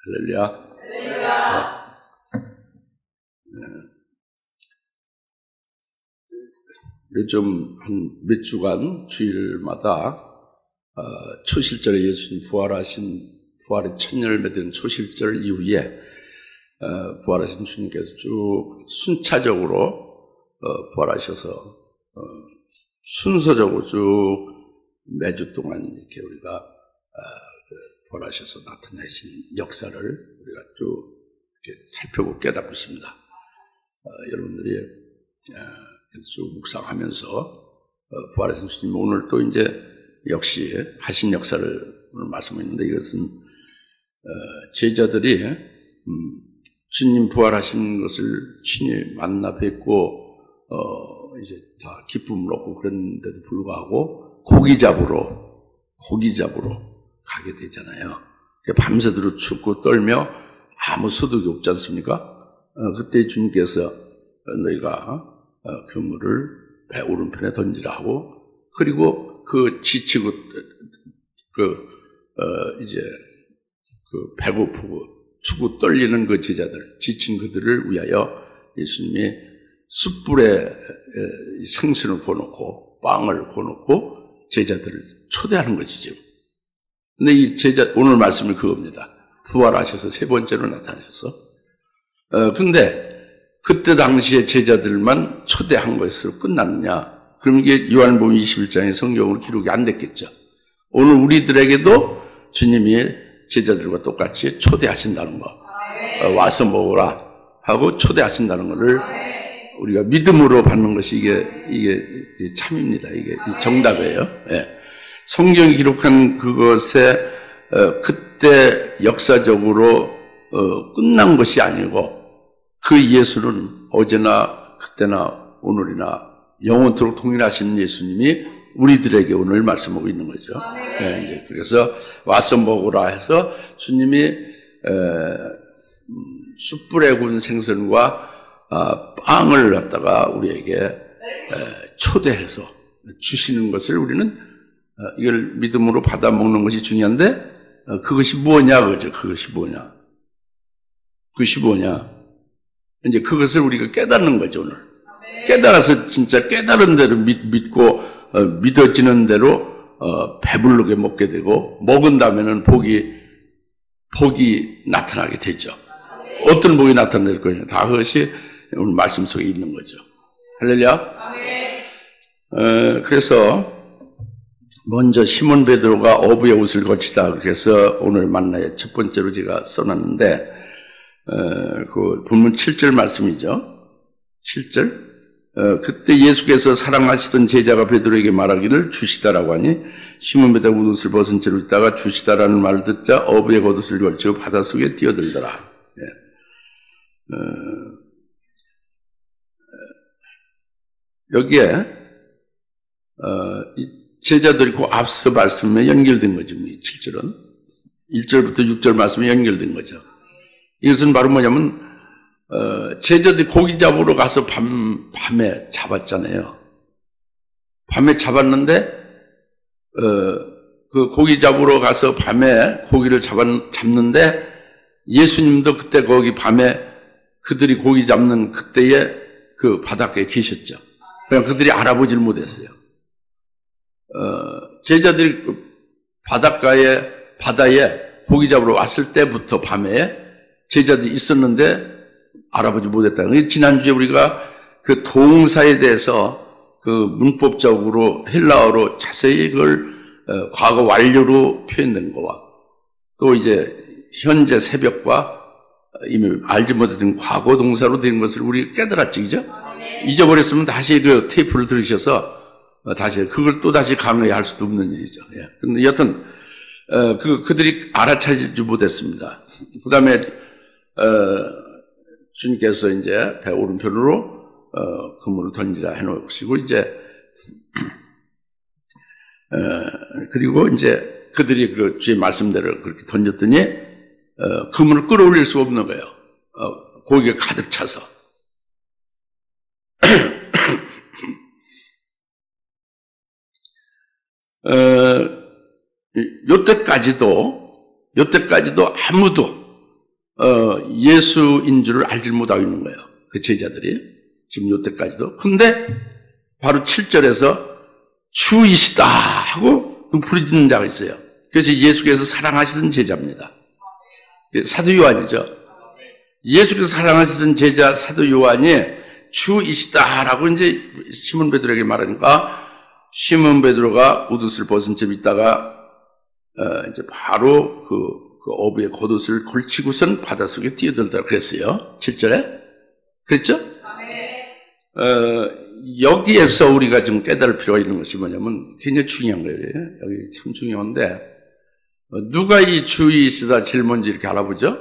할렐루야. 요즘 한 몇 주간 주일마다 초실절에 예수님 부활의 첫 열매 된 초실절 이후에 부활하신 주님께서 쭉 순차적으로 부활하셔서 순서적으로 쭉 매주 동안 이렇게 우리가 부활하셔서 나타내신 역사를 우리가 쭉 이렇게 살펴보고 깨닫고 있습니다. 여러분들이 쭉 묵상하면서 부활하신 주님 오늘 또 이제 역시 하신 역사를 오늘 말씀했는데, 이것은 제자들이 주님 부활하신 것을 친히 만나 뵙고 이제 다 기쁨을 얻고 그랬는데도 불구하고 고기 잡으러 가게 되잖아요. 밤새도록 춥고 떨며 아무 소득이 없지 않습니까? 그때 주님께서 너희가 그물을 배 오른편에 던지라 하고, 그리고 그 지치고 이제 배고프고 추고 떨리는 그 제자들, 지친 그들을 위하여 예수님이 숯불에 생선을 구워놓고 빵을 구워놓고 제자들을 초대하는 것이죠. 근데 이 오늘 말씀은 그겁니다. 부활하셔서 세 번째로 나타나셔서. 근데 그때 당시에 제자들만 초대한 것으로 끝났느냐? 그럼 이게 요한복음 21장의 성경으로 기록이 안 됐겠죠. 오늘 우리들에게도 주님이 제자들과 똑같이 초대하신다는 거. 와서 먹으라 하고 초대하신다는 것을 우리가 믿음으로 받는 것이 이게 참입니다. 이게 정답이에요. 예. 성경이 기록한 그것에 그때 역사적으로 끝난 것이 아니고, 그 예수는 어제나 그때나 오늘이나 영원토록 동일하신 예수님이 우리들에게 오늘 말씀하고 있는 거죠. 네, 이제 그래서 와서 먹으라 해서 주님이 숯불에 구운 생선과 빵을 갖다가 우리에게 초대해서 주시는 것을 우리는 이걸 믿음으로 받아 먹는 것이 중요한데, 그것이 뭐냐 그죠? 그것이 뭐냐? 이제 그것을 우리가 깨닫는 거죠, 오늘. 깨달아서 진짜 깨달은 대로 믿고 믿어지는 대로 배부르게 먹게 되고, 먹은 다음에는 복이 나타나게 되죠. 어떤 복이 나타날 거냐? 다 그것이 오늘 말씀 속에 있는 거죠. 할렐루야. 그래서 먼저 시몬 베드로가 어부의 옷을 거치다, 그래서 오늘 만나의 첫 번째로 제가 써놨는데, 그 본문 7절 말씀이죠. 7절. 그때 예수께서 사랑하시던 제자가 베드로에게 말하기를 주시다라고 하니, 시몬 베드로가 옷을 벗은 채로 있다가 주시다라는 말을 듣자 어부의 겉옷을 걸치고 바닷속에 뛰어들더라. 여기에 제자들이 그 앞서 말씀에 연결된 거죠. 7절은 1절부터 6절 말씀에 연결된 거죠. 이것은 바로 뭐냐면 제자들이 고기 잡으러 가서 밤에 잡았잖아요. 밤에 잡았는데 그 고기 잡으러 가서 밤에 고기를 잡는데, 예수님도 그때 거기 밤에 그들이 고기 잡는 그때에 그 바닷가에 계셨죠. 그냥 그들이 알아보질 못했어요. 제자들이 바다에 고기 잡으러 왔을 때부터 밤에 제자들이 있었는데 알아보지 못했다는 거예요. 지난주에 우리가 그 동사에 대해서 그 문법적으로 헬라어로 자세히 그걸 과거 완료로 표현된 거와, 또 이제 현재 새벽과 이미 알지 못했던 과거 동사로 된 것을 우리 깨달았지, 그죠? 잊어버렸으면 다시 그 테이프를 들으셔서 다시 그걸 또 다시 강의할 수도 없는 일이죠. 예. 근데 여튼 그들이 알아차리지 못했습니다. 그 다음에 주님께서 이제 배 오른편으로 그물을 던지라 해놓으시고, 이제 그리고 이제 그들이 그 주의 말씀대로 그렇게 던졌더니 그물을 끌어올릴 수가 없는 거예요. 고기가 가득 차서. 요때까지도 아무도 예수인 줄을 알지 못하고 있는 거예요. 그 제자들이. 지금 요때까지도. 근데 바로 7절에서 주이시다 하고 부르짖는 자가 있어요. 그래서 예수께서 사랑하시던 제자입니다. 사도 요한이죠. 예수께서 사랑하시던 제자 사도 요한이 주이시다라고 이제 시몬 베드로에게 말하니까 시몬 베드로가 옷을 벗은 채 있다가 이제 바로 그 어부의 겉옷을 걸치고선 바닷속에 뛰어들더라 그랬어요. 7절에. 그랬죠? 여기에서 우리가 좀 깨달을 필요가 있는 것이 뭐냐면 굉장히 중요한 거예요. 여기 참 중요한데 누가 이 주이시다 제일 먼저 이렇게 알아보죠?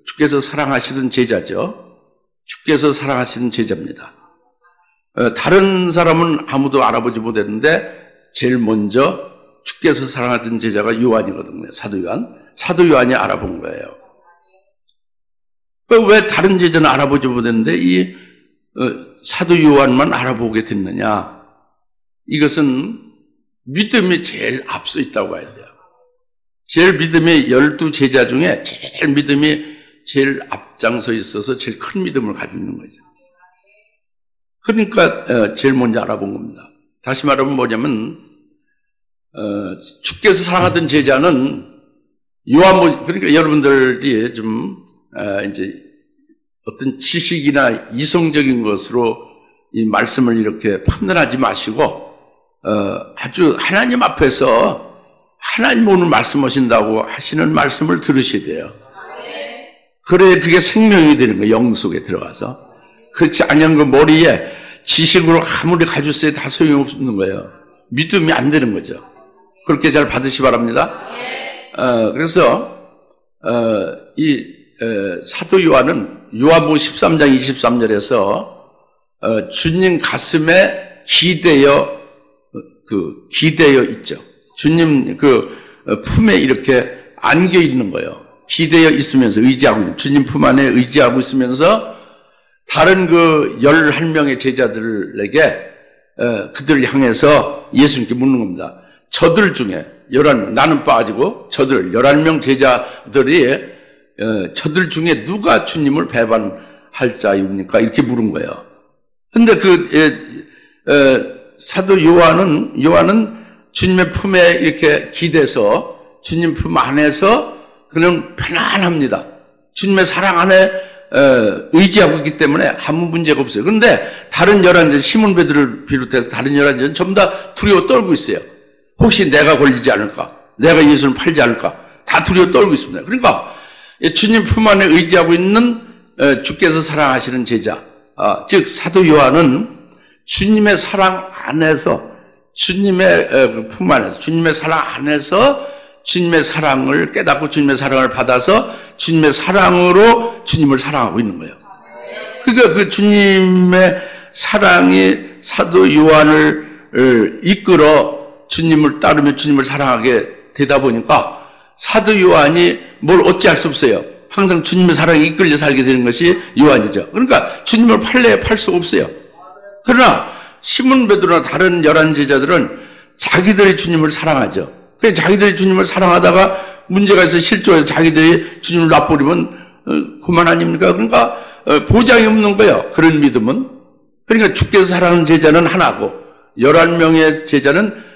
주께서 사랑하시던 제자죠. 주께서 사랑하시던 제자입니다. 다른 사람은 아무도 알아보지 못했는데 제일 먼저 주께서 사랑하던 제자가 요한이거든요. 사도 요한. 사도 요한이 알아본 거예요. 왜 다른 제자는 알아보지 못했는데 이 사도 요한만 알아보게 됐느냐? 이것은 믿음이 제일 앞서 있다고 봐야 돼요. 제일 믿음이 12제자 중에 제일 믿음이 제일 앞장서 있어서 제일 큰 믿음을 가지고 있는 거죠. 그러니까 제일 먼저 알아본 겁니다. 다시 말하면 뭐냐면 주께서 사랑하던 제자는 그러니까 여러분들이 좀 이제 어떤 지식이나 이성적인 것으로 이 말씀을 이렇게 판단하지 마시고 아주 하나님 앞에서 하나님 오늘 말씀하신다고 하시는 말씀을 들으셔야 돼요. 그래야 그게 생명이 되는 거예요. 영 속에 들어가서. 그렇지 않으면 그 머리에 지식으로 아무리 가지고 있어도 다 소용없는 거예요. 믿음이 안 되는 거죠. 그렇게 잘 받으시 바랍니다. 그래서 사도 요한은 요한복음 13장 23절에서 주님 가슴에 기대어 있죠. 주님 품에 이렇게 안겨 있는 거예요. 기대어 있으면서 의지하고 주님 품 안에 의지하고 있으면서 다른 11명의 제자들에게 그들을 향해서 예수님께 묻는 겁니다. 저들 중에 11명, 나는 빠지고 저들 11명 제자들이 저들 중에 누가 주님을 배반할 자입니까? 이렇게 물은 거예요. 근데 사도 요한은 주님의 품에 이렇게 기대서 주님 품 안에서 그냥 편안합니다. 주님의 사랑 안에 의지하고 있기 때문에 아무 문제가 없어요. 그런데 다른 11제, 시몬 베드로를 비롯해서 다른 11제는 전부 다 두려워 떨고 있어요. 혹시 내가 걸리지 않을까? 내가 예수를 팔지 않을까? 다 두려워 떨고 있습니다. 그러니까 주님 품 안에 의지하고 있는 주께서 사랑하시는 제자, 즉 사도 요한은 주님의 사랑 안에서 주님의 품 안에서 주님의 사랑 안에서 주님의 사랑을 깨닫고 주님의 사랑을 받아서 주님의 사랑으로 주님을 사랑하고 있는 거예요. 그러니까 그 주님의 사랑이 사도 요한을 이끌어 주님을 따르며 주님을 사랑하게 되다 보니까 사도 요한이 뭘 어찌할 수 없어요. 항상 주님의 사랑에 이끌려 살게 되는 것이 요한이죠. 그러니까 주님을 팔 수 없어요. 그러나 시몬 베드로나 다른 11제자들은 자기들이 주님을 사랑하죠. 그래서 자기들이 주님을 사랑하다가 문제가 있어 실조해서 자기들이 주님을 놔버리면 그만 아닙니까? 그러니까 보장이 없는 거예요. 그런 믿음은. 그러니까 주께서 사랑하는 제자는 하나고 11명의 제자는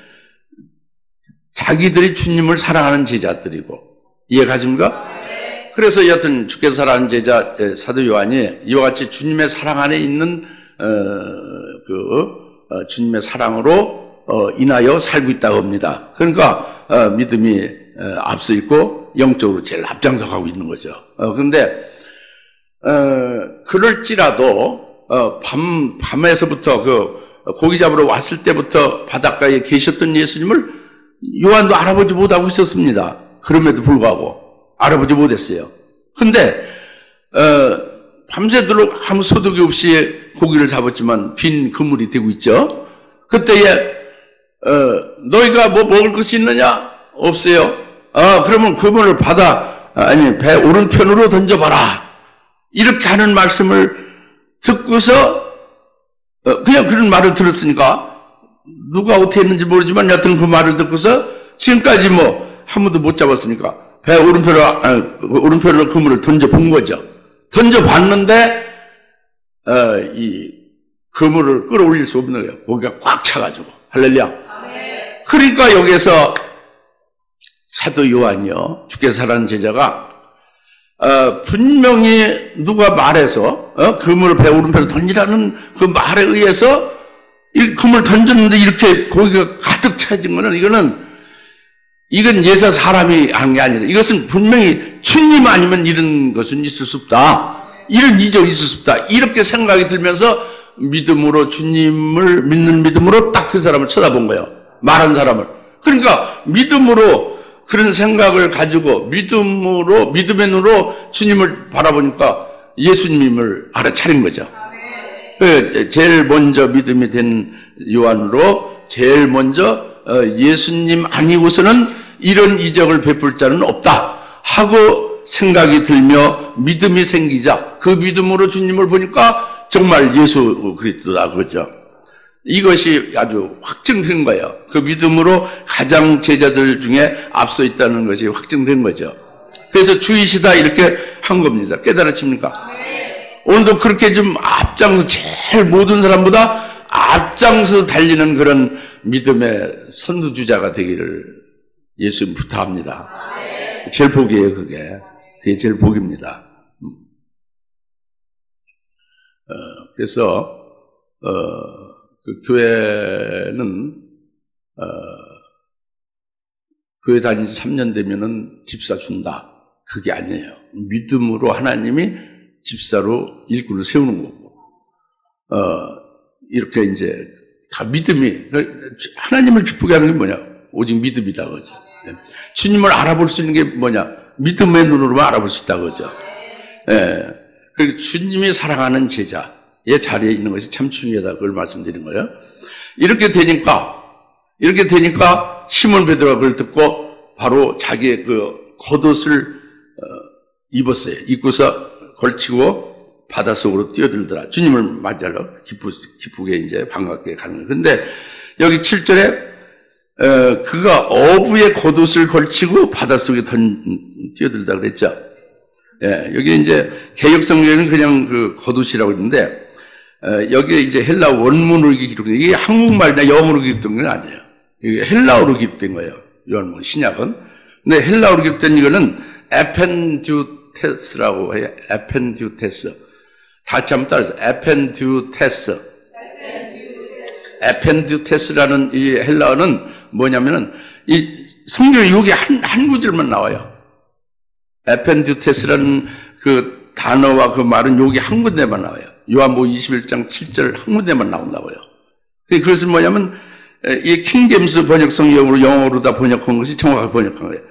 자기들이 주님을 사랑하는 제자들이고. 이해가십니까? 그래서 여하튼 주께서 사랑하는 제자 사도 요한이 이와 같이 주님의 사랑 안에 있는 주님의 사랑으로 인하여 살고 있다고 합니다. 그러니까 믿음이 앞서 있고 영적으로 제일 앞장서가고 있는 거죠. 그런데 그럴지라도 밤에서부터 고기 잡으러 왔을 때부터 바닷가에 계셨던 예수님을 요한도 알아보지 못하고 있었습니다. 그럼에도 불구하고 알아보지 못했어요. 근데 밤새도록 아무 소득이 없이 고기를 잡았지만 빈 그물이 되고 있죠. 그때에 너희가 뭐 먹을 것이 있느냐? 없어요. 그러면 그물을 배 오른편으로 던져봐라. 이렇게 하는 말씀을 듣고서 그냥 그런 말을 들었으니까 누가 어떻게 했는지 모르지만 여하튼 그 말을 듣고서 지금까지 뭐 한 번도 못 잡았으니까 배 오른편으로 그물을 던져본 거죠. 던져봤는데 이 그물을 끌어올릴 수 없는 거예요. 고기가 꽉 차가지고. 할렐루야. 그러니까 여기서 사도 요한이요, 주께서라는 제자가 분명히 누가 말해서 그물을 배 오른편으로 던지라는 그 말에 의해서 이 그물을 던졌는데 이렇게 고기가 가득 차진 거는 이건 예사 사람이 한 게 아니라 이것은 분명히 주님 아니면 이런 것은 있을 수 없다. 이런 이적이 있을 수 없다. 이렇게 생각이 들면서 믿음으로, 주님을 믿는 믿음으로 딱 그 사람을 쳐다본 거예요. 말한 사람을. 그러니까 믿음으로 그런 생각을 가지고 믿음의 눈으로 주님을 바라보니까 예수님을 알아차린 거죠. 제일 먼저 믿음이 된 요한으로 제일 먼저 예수님 아니고서는 이런 이적을 베풀 자는 없다 하고 생각이 들며 믿음이 생기자 그 믿음으로 주님을 보니까 정말 예수 그리스도다 그러죠. 이것이 아주 확증된 거예요. 그 믿음으로 가장 제자들 중에 앞서 있다는 것이 확증된 거죠. 그래서 주이시다 이렇게 한 겁니다. 깨달아집니까? 오늘도 그렇게 좀 앞장서 제일 모든 사람보다 앞장서 달리는 그런 믿음의 선두주자가 되기를 예수님 부탁합니다. 제일 복이에요, 그게. 그게 제일 복입니다. 그래서 그 교회는 교회 다닌 지 3년 되면은 집사 준다. 그게 아니에요. 믿음으로 하나님이 집사로 일꾼을 세우는 거고, 이렇게 이제 다 믿음이, 하나님을 기쁘게 하는 게 뭐냐? 오직 믿음이다, 그죠? 주님을 알아볼 수 있는 게 뭐냐? 믿음의 눈으로만 알아볼 수 있다, 그죠? 그리고 주님이 사랑하는 제자의 자리에 있는 것이 참 중요하다, 그걸 말씀드린 거예요. 이렇게 되니까 시몬 베드로가 그걸 듣고 바로 자기의 그 겉옷을 입었어요. 입고서 걸치고 바닷속으로 뛰어들더라. 주님을 맞이하러 기쁘게 이제 반갑게 가는 거예요. 근데 여기 7절에 그가 어부의 겉옷을 걸치고 바닷속에 뛰어들다 그랬죠. 여기 이제 개역성경에는 그냥 그 겉옷이라고 했는데 여기에 이제 헬라 원문으로 기록된 이게 한국말이나 영어로 기록된 건 아니에요. 이게 헬라어로 기록된 거예요. 요한복음 신약은. 근데 헬라어로 기록된 이거는 에펜듀테스라고 해요. 에펜듀테스. 같이 한번 따라서 에펜듀테스. 에펜듀테스라는 이 헬라어는 뭐냐면은 이 성경에 여기 한 구절만 나와요. 에펜듀테스라는 그 단어와 그 말은 여기 한 군데만 나와요. 요한복음 21장 7절 한 군데만 나온다고요. 그것은 뭐냐면 이 킹제임스 번역성경으로 영어로 다 번역한 것이 정확하게 번역한 거예요.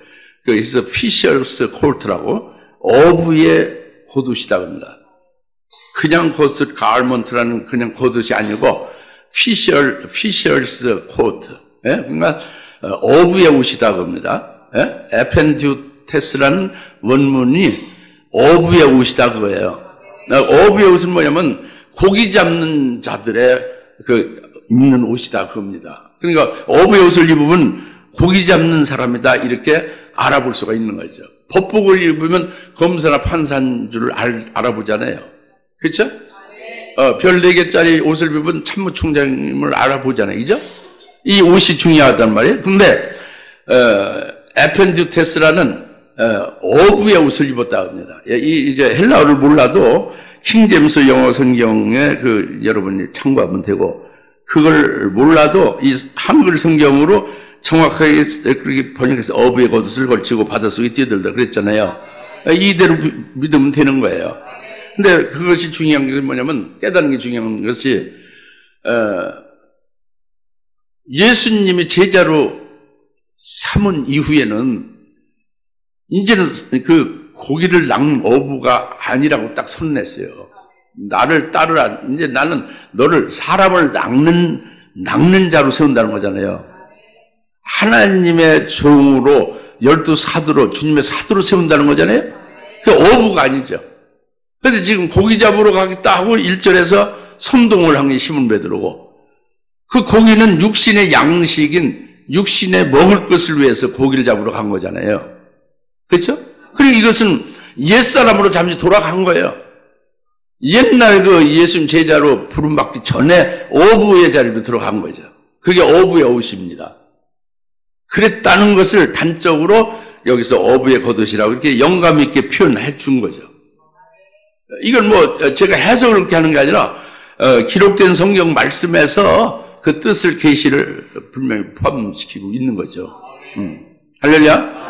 그래서 피셔스 코트라고 어부의 겉옷이다 합니다. 그냥 겉옷 가을먼트라는 그냥 겉옷이 아니고 피셔스 코트. 그러니까 어부의 옷이다 겁니다. 에펜듀테스라는 원문이 어부의 옷이다 그거예요. 어부의 옷은 뭐냐면 고기 잡는 자들의 그 입는 옷이다 그겁니다. 그러니까 어부의 옷을 입으면 고기 잡는 사람이다 이렇게 알아볼 수가 있는 거죠. 법복을 입으면 검사나 판사인 줄 알아보잖아요. 그렇죠? 별 4개짜리 옷을 입으면 참모총장님을 알아보잖아요. 그죠? 이 옷이 중요하단 말이에요. 근데 에펜듀테스라는 어부의 옷을 입었다 합니다. 이제 헬라어를 몰라도 킹제임스 영어 성경에 그 여러분이 참고하면 되고, 그걸 몰라도 이 한글 성경으로 정확하게 그렇게 번역해서 어부의 겉옷을 걸치고 바닷속에 뛰어들다 그랬잖아요. 이대로 믿으면 되는 거예요. 근데 그것이 중요한 게 뭐냐면, 깨닫는 게 중요한 것이 예수님이 제자로 삼은 이후에는 이제는 그 고기를 낚는 어부가 아니라고 딱 선냈어요. 나를 따르라. 이제 나는 너를 사람을 낚는 자로 세운다는 거잖아요. 하나님의 종으로 12사도로 주님의 사도로 세운다는 거잖아요. 그 어부가 아니죠. 근데 지금 고기 잡으러 가겠다 하고 1절에서 선동을 한 게 시몬 베드로고, 그 고기는 육신의 양식인 육신의 먹을 것을 위해서 고기를 잡으러 간 거잖아요. 그렇죠? 그리고 이것은 옛사람으로 잠시 돌아간 거예요. 옛날 그 예수님 제자로 부름받기 전에 어부의 자리로 들어간 거죠. 그게 어부의 옷입니다. 그랬다는 것을 단적으로 여기서 어부의 겉옷이라고 이렇게 영감 있게 표현해 준 거죠. 이건 뭐 제가 해석을 그렇게 하는 게 아니라 기록된 성경 말씀에서 그 뜻을 계시를 분명히 포함시키고 있는 거죠. 할렐루야.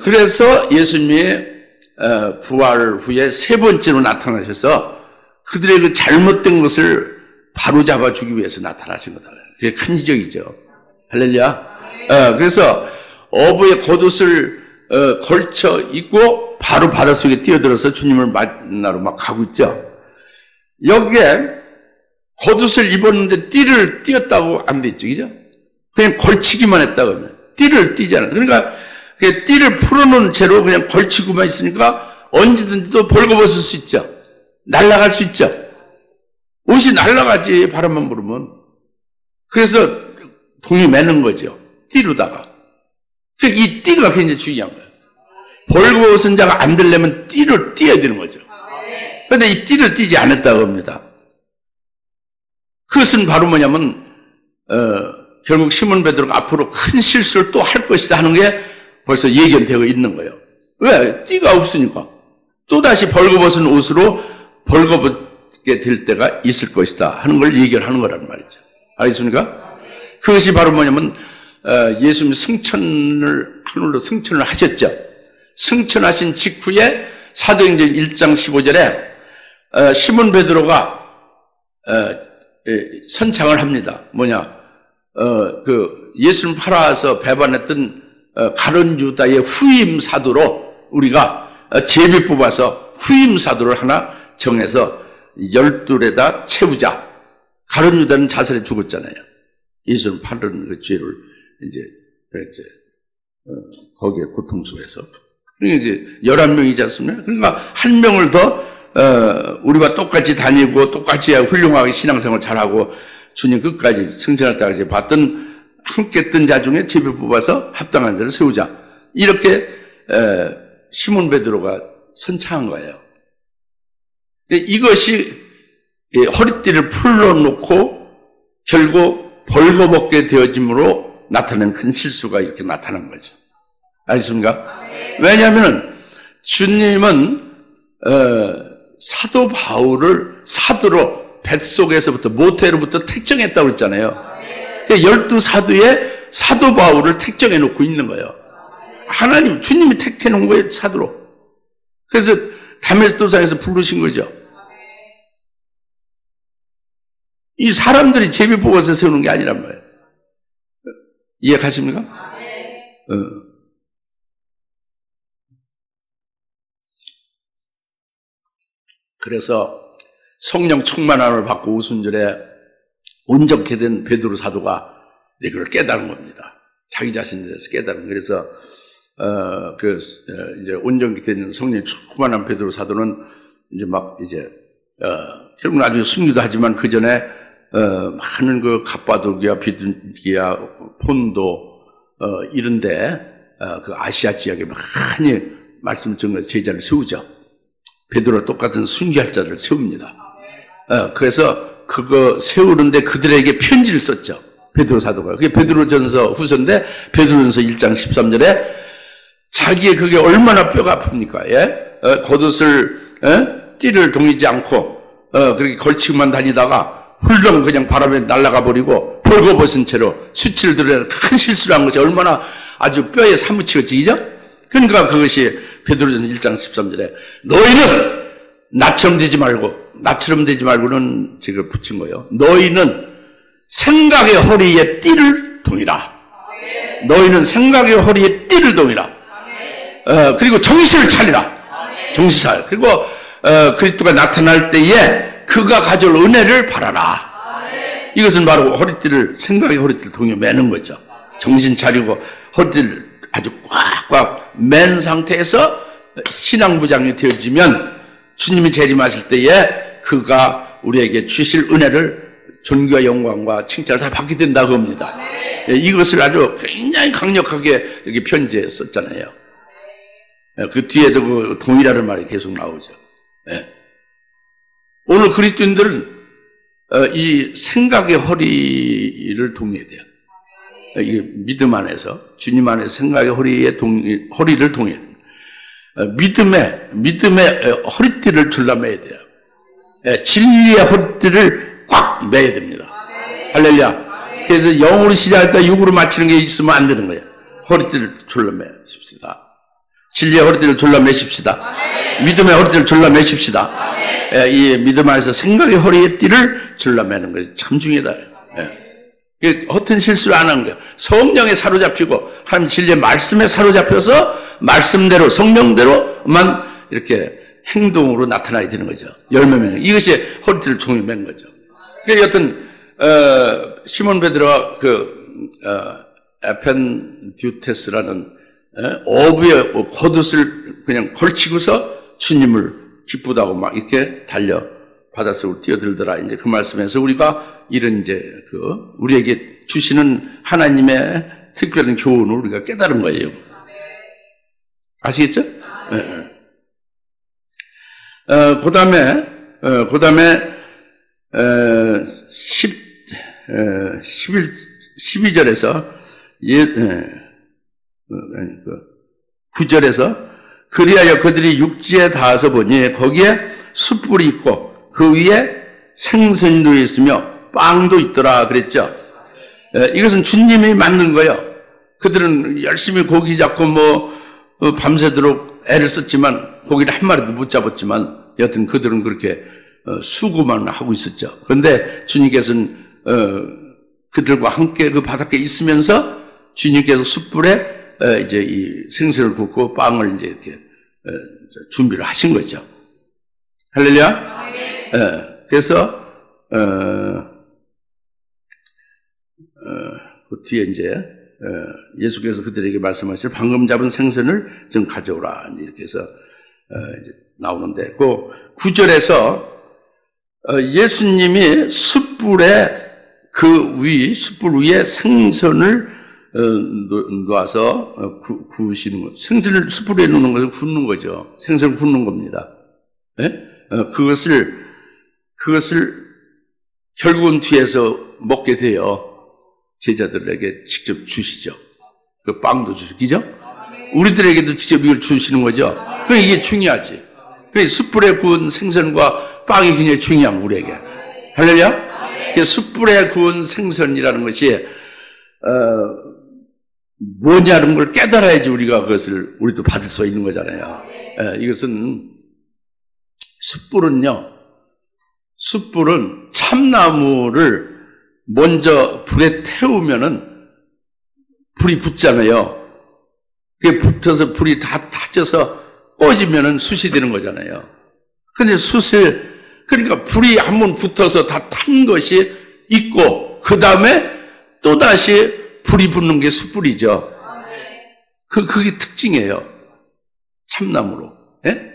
그래서 예수님이 부활 후에 세 번째로 나타나셔서 그들의 그 잘못된 것을 바로잡아 주기 위해서 나타나신 거다. 그게 큰 이적이죠. 할렐루야. 그래서 어부의 겉옷을 걸쳐 입고 바로 바닷속에 뛰어들어서 주님을 만나러 막 가고 있죠. 여기에 겉옷을 입었는데 띠를 띄었다고 안 돼 있죠. 그죠? 그냥 걸치기만 했다고 하면 띠를 띄잖아요. 그러니까 띠를 풀어놓은 채로 그냥 걸치고만 있으니까 언제든지 또 벌거벗을 수 있죠. 날아갈 수 있죠. 옷이 날아가지, 바람만 불으면. 그래서 동이 매는 거죠. 띠로다가. 이 띠가 굉장히 중요한 거예요. 벌거벗은 자가 안 되려면 띠를 띄어야 되는 거죠. 그런데 이 띠를 띄지 않았다고 합니다. 그것은 바로 뭐냐면 결국 시몬 베드로가 앞으로 큰 실수를 또 할 것이다 하는 게 벌써 예견되어 있는 거예요. 왜? 띠가 없으니까. 또다시 벌거벗은 옷으로 벌거벗게 될 때가 있을 것이다 하는 걸 예견하는 거란 말이죠. 알겠습니까? 그것이 바로 뭐냐면 예수님 하늘로 승천을 하셨죠. 승천하신 직후에 사도행전 1장 15절에 시몬 베드로가 선창을 합니다. 뭐냐? 예수님 팔아서 배반했던 가룟 유다의 후임 사도로 우리가 제비 뽑아서 후임 사도를 하나 정해서 12에다 채우자. 가룟 유다는 자살해 죽었잖아요. 예수님 팔은 그 죄를 이제 거기에 고통스러워해서. 그러니까 이제 11명이지 않습니까? 그러니까 한 명을 더 우리와 똑같이 다니고 똑같이 훌륭하게 신앙생활 잘하고 주님 끝까지 승천할 때까지 봤던 함께 뜬 자 중에 제비 뽑아서 합당한 자를 세우자. 이렇게 시몬 베드로가 선창한 거예요. 이것이 허리띠를 풀어놓고 결국 벌거벗게 되어짐으로 나타낸 큰 실수가 이렇게 나타난 거죠. 알겠습니까? 왜냐하면 주님은 사도 바울을 사도로 뱃속에서부터 모태로부터 택정했다고 했잖아요. 12사도에 사도 바울을 택정해 놓고 있는 거예요. 하나님, 주님이 택해 놓은 거예요, 사도로. 그래서 다메스도상에서 부르신 거죠. 이 사람들이 제비 뽑아서 세우는 게 아니란 말이에요. 이해가십니까? 그래서 성령 충만함을 받고 오순절에 온전케 된 베드로 사도가 이걸 깨달은 겁니다. 자기 자신에 대해서 깨달은. 그래서 이제 온전케 된 성령 충만한 베드로 사도는 이제 결국 나중에 승리도 하지만 그 전에 많은 그 갑바도기아, 비두기아, 폰도 이런데 그 아시아 지역에 많이 말씀 전해서 제자를 세우죠. 베드로와 똑같은 순교할 자를 세웁니다. 그래서 그거 세우는데 그들에게 편지를 썼죠. 베드로 사도가. 그게 베드로전서 후서인데 베드로전서 1장 13절에 자기의 그게 얼마나 뼈가 아픕니까? 예? 겉옷을 띠를 동이지 않고 그렇게 걸치고만 다니다가 훌렁 그냥 바람에 날아가 버리고 벌거벗은 채로 수치를 드러내는 큰 실수를 한 것이 얼마나 아주 뼈에 사무치겠지, 그죠? 그러니까 그것이 베드로전서 1장 13절에 너희는 나처럼 되지 말고는 제가 붙인 거예요. 너희는 생각의 허리에 띠를 동이라. 너희는 생각의 허리에 띠를 동이라. 그리고 정신을 차리라. 정신 차려. 그리고 그리스도가 나타날 때에 그가 가져올 은혜를 바라라. 이것은 바로 생각의 허리띠를 동여 매는 거죠. 정신 차리고 허리띠를 아주 꽉꽉 맨 상태에서 신앙부장이 되어지면 주님이 재림하실 때에 그가 우리에게 주실 은혜를 존귀와 영광과 칭찬을 다 받게 된다고 합니다. 이것을 아주 굉장히 강력하게 여기 편지에 썼잖아요. 그 뒤에도 그 동이라는 말이 계속 나오죠. 예. 오늘 그리스도인들은 이 생각의 허리를 동해야 돼요. 이게 믿음 안에서, 주님 안에서 생각의 허리를 동해야 돼요. 믿음의 허리띠를 둘러매야 돼요. 예, 진리의 허리띠를 꽉 매야 됩니다. 할렐루야. 그래서 영으로 시작할 때 육으로 마치는 게 있으면 안 되는 거예요. 허리띠를 둘러매십시다. 진리의 허리띠를 둘러매십시다. 믿음의 허리띠를 둘러매십시다. 예, 이 믿음 안에서 생각의 허리띠를 둘러매는 것이 참 중요하다. 예. 허튼 실수를 안 하는 거예요. 성령에 사로잡히고 하나님 진리의 말씀에 사로잡혀서 말씀대로 성령대로만 이렇게 행동으로 나타나야 되는 거죠. 열매면 이것이 허리띠를 종이 맨 거죠. 여튼 시몬 베드로가 에펜듀테스라는 어부의 겉옷을 그냥 걸치고서 주님을 기쁘다고 막 이렇게 달려 바닷속으로 뛰어들더라. 이제 그 말씀에서 우리가 이런 이제 우리에게 주시는 하나님의 특별한 교훈을 우리가 깨달은 거예요. 아시겠죠? 네. 그 다음에 12절에서 9절에서 그리하여 그들이 육지에 닿아서 보니 거기에 숯불이 있고 그 위에 생선이 놓여 있으며 빵도 있더라 그랬죠. 이것은 주님이 만든 거예요. 그들은 열심히 고기 잡고 밤새도록 애를 썼지만 고기를 한 마리도 못 잡았지만 여튼 그들은 그렇게 수고만 하고 있었죠. 그런데 주님께서는 그들과 함께 그 바닷가에 있으면서 주님께서 숯불에 이제 이 생선을 굽고 빵을 이제 이렇게 준비를 하신 거죠. 할렐루야. 그래서 그 뒤에 이제 예수께서 그들에게 말씀하실 방금 잡은 생선을 좀 가져오라 이렇게 해서 이제 나오는데 그 9절에서 예수님이 숯불 위에 생선을 놓아서 구우시는 것. 생선을 숯불에 놓는 것을 굽는 거죠. 생선을 굽는 겁니다. 네? 그것을 결국은 뒤에서 먹게 돼요. 제자들에게 직접 주시죠. 그 빵도 주시죠. 우리들에게도 직접 이걸 주시는 거죠. 그러니까 이게 중요하지. 그러니까 숯불에 구운 생선과 빵이 굉장히 중요한 우리에게. 할렐루야? 숯불에 구운 생선이라는 것이 뭐냐는 걸 깨달아야지 우리가 그것을 우리도 받을 수 있는 거잖아요. 이것은 숯불은 참나무를 먼저 불에 태우면은 불이 붙잖아요. 그게 붙어서 불이 다 타져서 꺼지면은 숯이 되는 거잖아요. 근데 그러니까 불이 한번 붙어서 다 탄 것이 있고, 그 다음에 또다시 불이 붙는 게 숯불이죠. 그게 특징이에요. 참나무로. 예?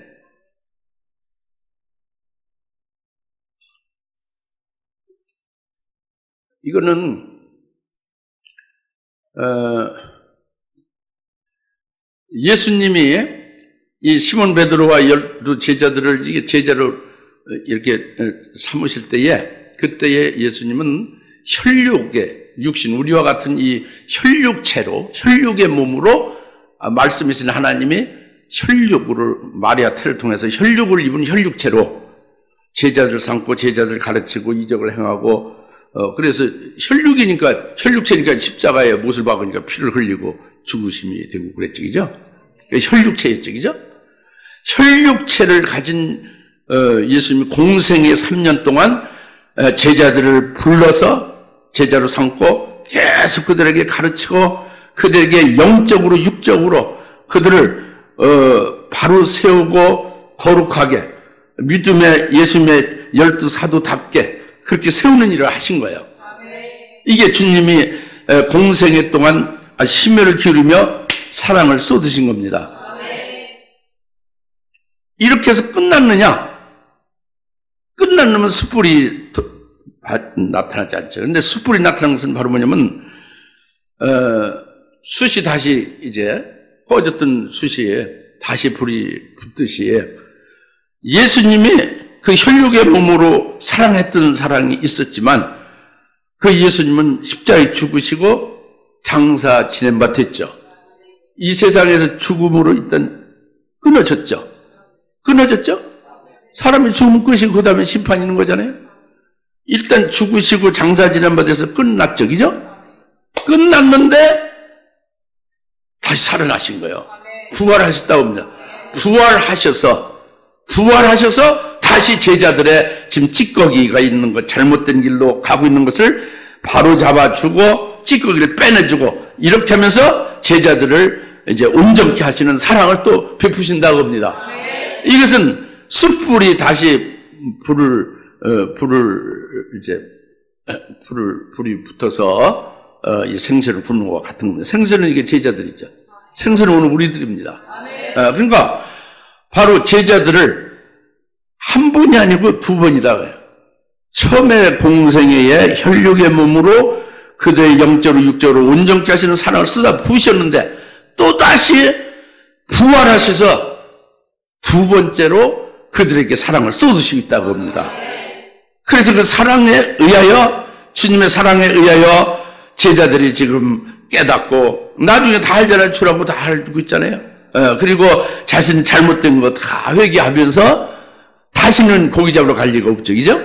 이거는, 예수님이 이 시몬 베드로와 12 제자로 이렇게 삼으실 때에, 그때에 예수님은 육신, 우리와 같은 이 혈육의 몸으로 말씀이신 하나님이 마리아 태를 통해서 혈육을 입은 혈육체로 제자들 삼고 제자들 가르치고 이적을 행하고, 그래서 혈육체니까 십자가에 못을 박으니까 피를 흘리고 죽으심이 되고 그랬죠, 그죠? 혈육체였죠, 그죠? 혈육체를 가진 예수님이 공생의 3년 동안 제자들을 불러서 제자로 삼고 계속 그들에게 가르치고 그들에게 영적으로 육적으로 그들을 바로 세우고 거룩하게 믿음의 예수님의 12사도답게 그렇게 세우는 일을 하신 거예요. 이게 주님이 공생애 동안 심혈을 기울이며 사랑을 쏟으신 겁니다. 이렇게 해서 끝났느냐? 끝났으면 숯불이 나타나지 않죠. 그런데 숯불이 나타나는 것은 바로 뭐냐면 숯이 다시 이제 꺼졌던 숯이 다시 불이 붙듯이 예수님이 그 혈육의 몸으로 사랑했던 사랑이 있었지만 그 예수님은 십자가에 죽으시고 장사 지낸 바 됐죠. 이 세상에서 죽음으로 일단 끊어졌죠. 끊어졌죠? 사람이 죽으면 끝이고 그 다음에 심판이 있는 거잖아요. 일단 죽으시고 장사 지낸 바 돼서 끝났죠. 그죠? 끝났는데 다시 살아나신 거예요. 부활하셨다고 합니다. 부활하셔서 다시 제자들의 지금 찌꺼기가 있는 것, 잘못된 길로 가고 있는 것을 바로 잡아주고 찌꺼기를 빼내주고 이렇게 하면서 제자들을 이제 온전케 하시는 사랑을 또 베푸신다고 합니다. 이것은 숯불이 다시 불이 붙어서 이 생선을 굽는 것과 같은 겁니다. 생선은 이게 제자들이죠. 생선은 오늘 우리들입니다. 그러니까 바로 제자들을 한 번이 아니고 두 번이다. 처음에 공생애의 혈육의 몸으로 그들의 영적으로 육적으로 온전케 하시는 사랑을 쏟아 부으셨는데 또다시 부활하셔서 두 번째로 그들에게 사랑을 쏟으시고 있다고 합니다. 그래서 그 사랑에 의하여, 주님의 사랑에 의하여 제자들이 지금 깨닫고 나중에 다 알잖아요. 주라고 다 알고 있잖아요. 그리고 자신 잘못된 거 다 회개하면서 다시는 고기 잡으러 갈 리가 없죠. 그죠?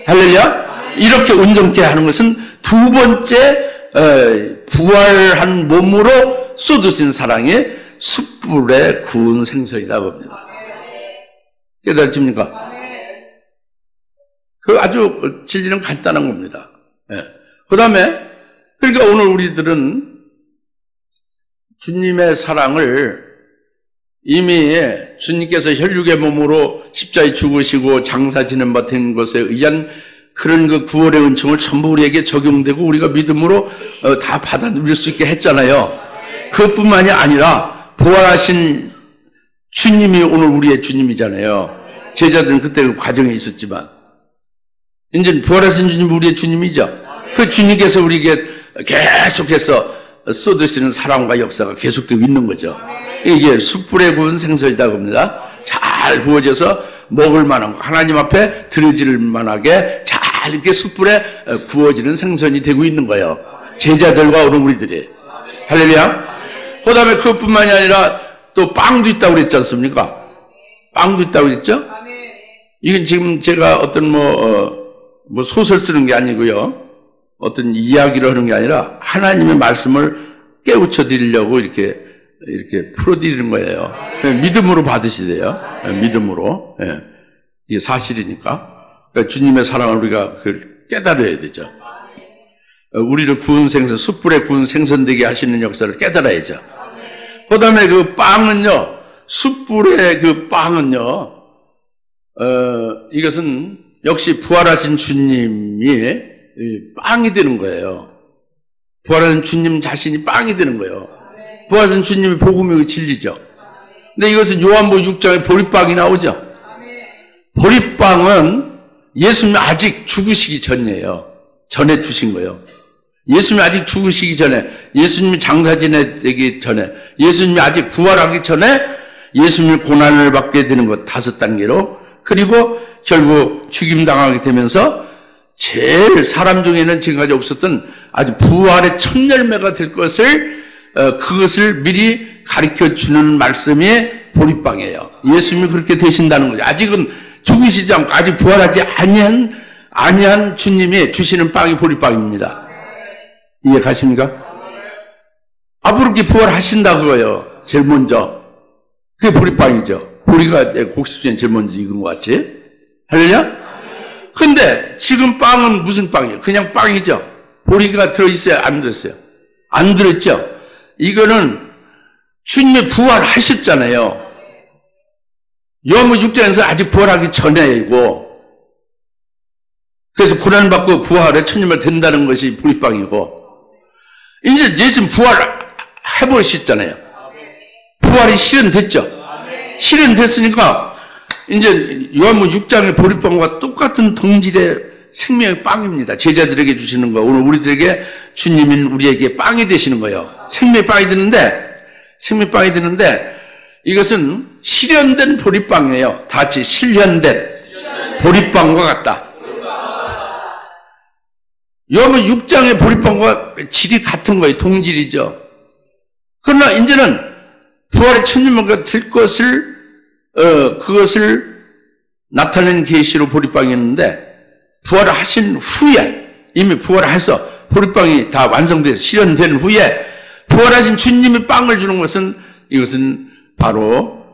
할렐루야? 이렇게 온전케 하는 것은 두 번째 부활한 몸으로 쏟으신 사랑의 숯불에 구운 생선이라고 합니다. 깨달으십니까? 그 아주 진리는 간단한 겁니다. 그 다음에 그러니까 오늘 우리들은 주님의 사랑을 이미 주님께서 혈육의 몸으로 십자가에 죽으시고 장사 지낸 바 된 것에 의한 그런 그 구원의 은총을 전부 우리에게 적용되고 우리가 믿음으로 다 받아 누릴 수 있게 했잖아요. 그것뿐만이 아니라 부활하신 주님이 오늘 우리의 주님이잖아요. 제자들은 그때 그 과정에 있었지만 이제 부활하신 주님이 우리의 주님이죠. 그 주님께서 우리에게 계속해서 쏟으시는 사랑과 역사가 계속되고 있는 거죠. 이게 숯불에 구운 생선이라고 합니다. 잘 구워져서 먹을 만한, 하나님 앞에 드려질 만하게 잘 이렇게 숯불에 구워지는 생선이 되고 있는 거예요. 제자들과 오늘 우리들이. 할렐루야. 그 다음에 그것뿐만이 아니라 또 빵도 있다고 그랬지 않습니까? 빵도 있다고 그랬죠? 이건 지금 제가 어떤 뭐 소설 쓰는 게 아니고요. 어떤 이야기를 하는 게 아니라 하나님의 말씀을 깨우쳐 드리려고 이렇게 풀어드리는 거예요. 믿음으로 받으시대요. 믿음으로. 이게 사실이니까. 그러니까 주님의 사랑을 우리가 깨달아야 되죠. 우리를 구운 생선, 숯불에 구운 생선 되게 하시는 역사를 깨달아야죠. 그 다음에 그 빵은요, 숯불의 그 빵은요, 이것은 역시 부활하신 주님이 빵이 되는 거예요. 부활하신 주님 자신이 빵이 되는 거예요. 부활하신 주님이 복음이고 진리죠. 근데 이것은 요한복음 6장에 보리빵이 나오죠. 보리빵은 예수님이 아직 죽으시기 전이에요. 전에 주신 거예요. 예수님이 아직 죽으시기 전에, 예수님이 장사 지내기 전에, 예수님이 아직 부활하기 전에 예수님이 고난을 받게 되는 것 5단계로, 그리고 결국 죽임당하게 되면서 제일 사람 중에는 지금까지 없었던 아주 부활의 첫 열매가 될 것을 그것을 미리 가르쳐주는 말씀이 보리빵이에요. 예수님이 그렇게 되신다는 거죠. 아직은 죽으시지 않고 아직 부활하지 아니한 주님이 주시는 빵이 보리빵입니다. 이해 가십니까? 앞으로 이렇게 부활하신다 그거예요. 제일 먼저. 그게 보리빵이죠. 보리가 곡식중에 제일 먼저 익은 것 같지? 할렐루야? 근데 지금 빵은 무슨 빵이에요? 그냥 빵이죠. 보리가 들어있어요? 안 들었어요? 안 들었죠? 이거는 주님이 부활하셨잖아요. 요한복음 6장에서 아직 부활하기 전에이고, 그래서 고난받고 부활에 천년만 된다는 것이 보리빵이고, 이제 예수님 부활해버리셨잖아요. 부활이 실현됐죠. 실현됐으니까 이제 요한복음 6장의 보리빵과 똑같은 동질의 생명의 빵입니다. 제자들에게 주시는 거. 오늘 우리들에게 주님인 우리에게 빵이 되시는 거예요. 생명의 빵이 되는데 이것은 실현된 보리빵이에요. 다 같이 실현된 보리빵과 같다. 요한복음 6장의 보리빵과 질이 같은 거예요. 동질이죠. 그러나 이제는 부활의 천년만가 될 것을 그것을 나타낸 계시로 보리빵이었는데 부활을 하신 후에 이미 부활해서 보리빵이 다 완성돼서 실현된 후에 부활하신 주님이 빵을 주는 것은 이것은 바로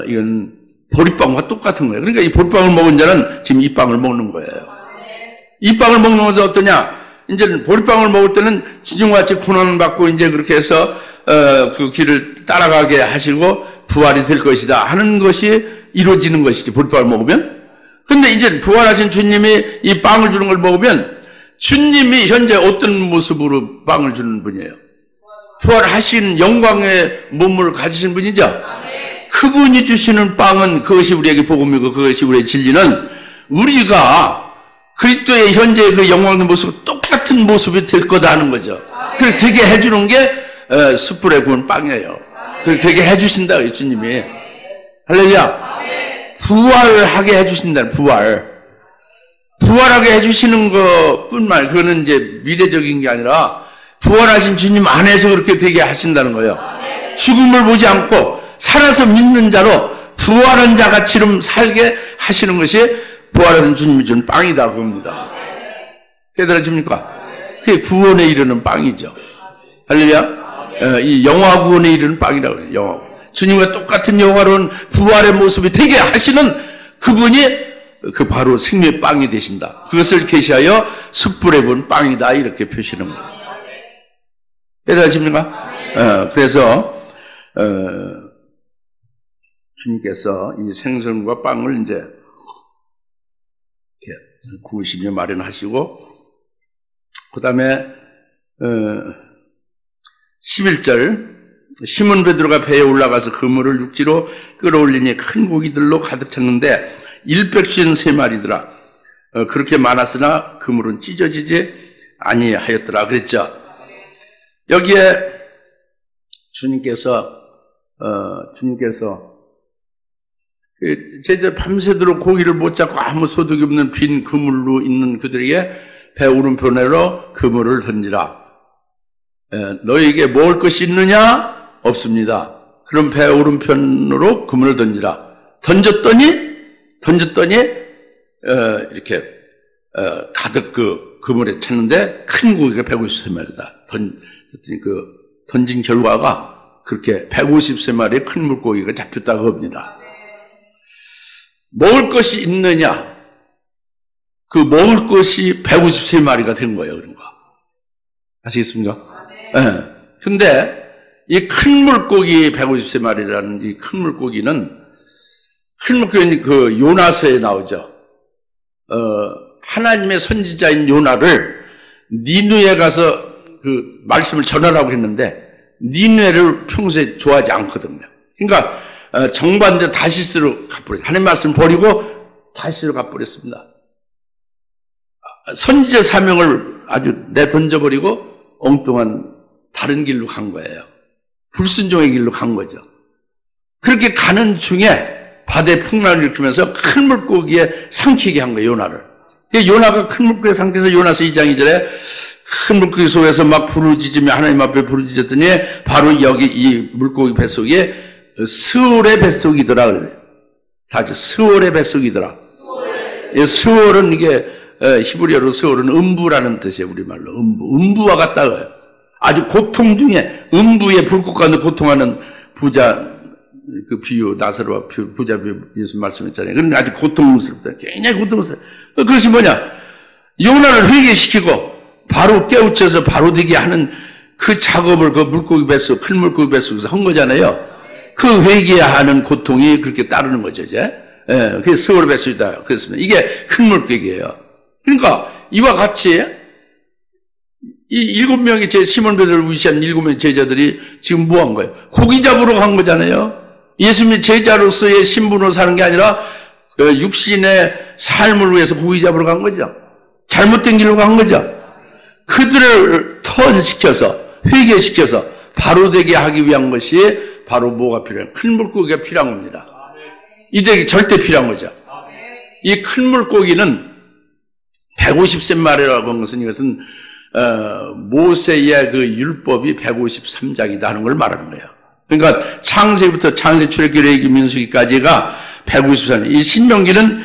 이건 보리빵과 똑같은 거예요. 그러니까 이 보리빵을 먹은 자는 지금 이 빵을 먹는 거예요. 이 빵을 먹는 것은 어떠냐? 이제는 보리빵을 먹을 때는 지중과 같이 고난을 받고 이제 그렇게 해서 그 길을 따라가게 하시고 부활이 될 것이다 하는 것이 이루어지는 것이지, 보리빵을 먹으면. 근데 이제 부활하신 주님이 이 빵을 주는 걸 먹으면 주님이 현재 어떤 모습으로 빵을 주는 분이에요? 부활하신 영광의 몸을 가지신 분이죠. 그분이 주시는 빵은 그것이 우리에게 복음이고 그것이 우리의 진리는 우리가 그리스도의 현재 그 영광의 모습과 똑같은 모습이 될 거다 하는 거죠. 그걸 되게 해주는 게 숯불에 구운 빵이에요. 그걸 되게 해주신다 주님이. 할렐루야. 부활하게 해주신다는 부활하게 해주시는 것뿐만 아니라 그거는 이제 미래적인 게 아니라 부활하신 주님 안에서 그렇게 되게 하신다는 거예요. 죽음을 보지 않고 살아서 믿는 자로 부활한 자 같이름 살게 하시는 것이 부활하신 주님이 주는 빵이다 그겁니다. 깨달아집니까? 그게 구원에 이르는 빵이죠. 할렐루야. 이 영화 구원에 이르는 빵이라고 해요. 영화. 주님과 똑같은 영화로운 부활의 모습이 되게 하시는 그분이 그 바로 생명의 빵이 되신다. 그것을 계시하여 숯불에 구운 빵이다 이렇게 표시하는 거예요. 깨달아집니까? 그래서 주님께서 이 생선과 빵을 이제 이렇게 구우시며 마련하시고, 그 다음에 11절 시몬 베드로가 배에 올라가서 그물을 육지로 끌어올리니 큰 고기들로 가득 찼는데 153마리더라. 그렇게 많았으나 그물은 찢어지지 아니하였더라 그랬죠. 여기에 주님께서 제자 밤새도록 고기를 못 잡고 아무 소득이 없는 빈 그물로 있는 그들에게 배 오른편으로 그물을 던지라. 너희에게 먹을 것이 있느냐? 없습니다. 그럼 배 오른편으로 그물을 던지라. 던졌더니 이렇게 가득 그 그물에 찼는데 큰 고기가 153마리다. 던진 결과가 그렇게 153마리의 큰 물고기가 잡혔다고 합니다. 먹을 것이 있느냐? 그 먹을 것이 153마리가 된 거예요. 그런 거. 아시겠습니까? 네. 근데 이 큰 물고기 153마리라는 이 큰 물고기는 그 요나서에 나오죠. 하나님의 선지자인 요나를 니느웨에 가서 그 말씀을 전하라고 했는데 니느웨를 평소에 좋아하지 않거든요. 그러니까 정반대 다시스로 가버렸어요. 하나님 말씀 버리고 다시스로 가버렸습니다. 선지자 사명을 아주 내던져버리고 엉뚱한 다른 길로 간 거예요. 불순종의 길로 간 거죠. 그렇게 가는 중에 바다에 풍랑을 일으키면서 큰 물고기에 삼키게 한 거예요, 요나를. 요나가 큰 물고기에 삼켜서 요나서 2장 2절에 큰 물고기 속에서 막 부르짖으며 하나님 앞에 부르짖었더니 바로 여기 이 물고기 뱃속에 스올의 뱃속이더라 그래요. 다시 스올의 뱃속이더라. 스올은 이게 히브리어로 스올은 음부라는 뜻이에요. 우리말로 음부와 같다고요. 아주 고통 중에 음부에 불꽃 가운데 고통하는 부자 그 비유 나사로와 부자 비유 예수 말씀했잖아요. 그러니까 아주 고통스럽다. 굉장히 고통스럽다. 그것이 뭐냐? 요나를 회개시키고 바로 깨우쳐서 바로 되게 하는 그 작업을 그 물고기 뱃속 큰 물고기 뱃속에서 한 거잖아요. 그 회개하는 고통이 그렇게 따르는 거죠, 이제. 그게 스올의 뱃속이다. 그랬습니다. 이게 큰 물고기예요. 그러니까 이와 같이 이 7명의 시몬 베드로를 위시한 7명의 제자들이 지금 뭐 한 거예요? 고기 잡으러 간 거잖아요. 예수님의 제자로서의 신분으로 사는 게 아니라 육신의 삶을 위해서 고기 잡으러 간 거죠. 잘못된 길로 간 거죠. 그들을 턴시켜서 회개시켜서 바로 되게 하기 위한 것이 바로 뭐가 필요해요? 큰 물고기가 필요한 겁니다. 이들에게 절대 필요한 거죠. 이 큰 물고기는 150셋마리라고 한 것은 이것은 모세의 그 율법이 153장이다 하는 걸 말하는 거예요. 그러니까 창세부터 창세, 출애굽, 레위기, 민수기까지가 153장. 이 신명기는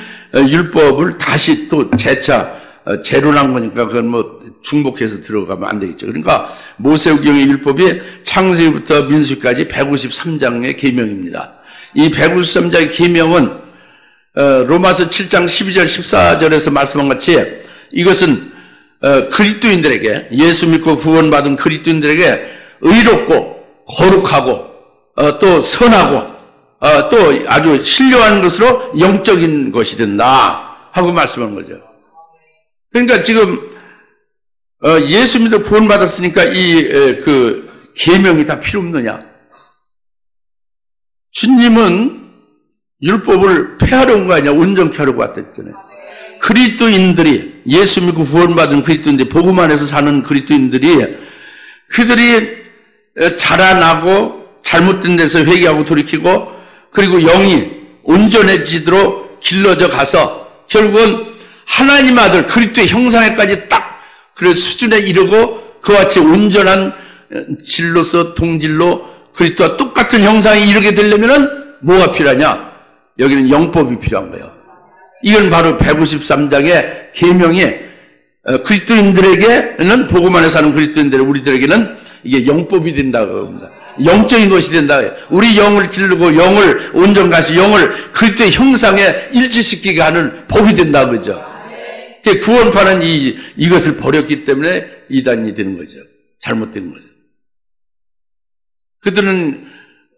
율법을 다시 또 재차 재론한 거니까 그건 뭐 중복해서 들어가면 안 되겠죠. 그러니까 모세우경의 율법이 창세부터 민수기까지 153장의 계명입니다. 이 153장의 계명은 로마서 7장 12절 14절에서 말씀한 같이 이것은 그리스도인들에게, 예수 믿고 구원받은 그리스도인들에게 의롭고 거룩하고 또 선하고 또 아주 신령한 것으로 영적인 것이 된다 하고 말씀하는 거죠. 그러니까 지금 예수 믿어 구원받았으니까 그 계명이 다 필요 없느냐? 주님은 율법을 폐하러 온 거 아니냐? 온전케 하려고 왔다 했잖아요. 그리스도인들이, 예수 믿고 구원받은 그리스도인들이, 복음 안에서 사는 그리스도인들이, 그들이 자라나고 잘못된 데서 회개하고 돌이키고, 그리고 영이 온전해지도록 길러져 가서 결국은 하나님 아들 그리스도의 형상에까지 딱 그 수준에 이르고 그와 같이 온전한 질로서 동질로 그리스도와 똑같은 형상에 이르게 되려면은 뭐가 필요하냐? 여기는 영법이 필요한 거예요. 이건 바로 153장의 계명이 그리스도인들에게는, 복음 안에 사는 그리스도인들, 우리들에게는 이게 영법이 된다고 합니다. 영적인 것이 된다. 우리 영을 기르고 영을 온전하시, 영을 그리스도의 형상에 일치시키게 하는 법이 된다 그죠. 구원파는 이것을 버렸기 때문에 이단이 되는 거죠. 잘못된 거죠. 그들은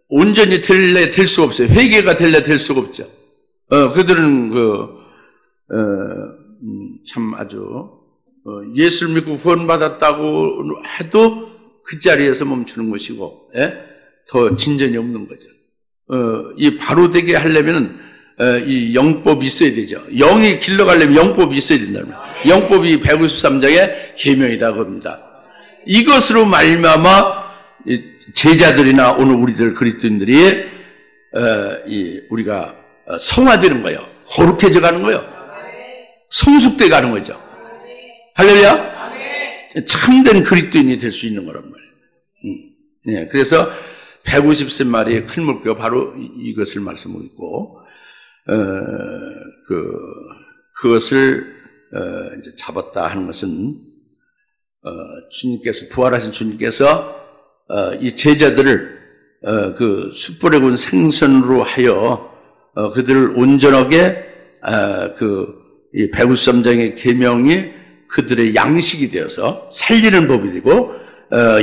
온전히 될 수가 없어요. 회개가 될 수가 없죠. 그들은 참 아주 예수를 믿고 구원받았다고 해도 그 자리에서 멈추는 것이고, 더 진전이 없는 거죠. 이 바로 되게 하려면은 이 영법이 있어야 되죠. 영이 길러가려면 영법이 있어야 된다는 거예요. 영법이 153장의 계명이라고 합니다. 이것으로 말미암아 제자들이나 오늘 우리들 그리스도인들이 우리가 성화되는 거예요. 거룩해져 가는 거예요. 성숙돼 가는 거죠. 할렐루야. 참된 그리스도인이 될 수 있는 거란 말이에요. 그래서 150셋마리의 큰 물고기가 바로 이것을 말씀하고 있고, 그것을 이제 잡았다 하는 것은 주님께서, 부활하신 주님께서 이 제자들을 그 숯불에 구운 생선으로 하여 그들을 온전하게 이 153장의 계명이 그들의 양식이 되어서 살리는 법이 되고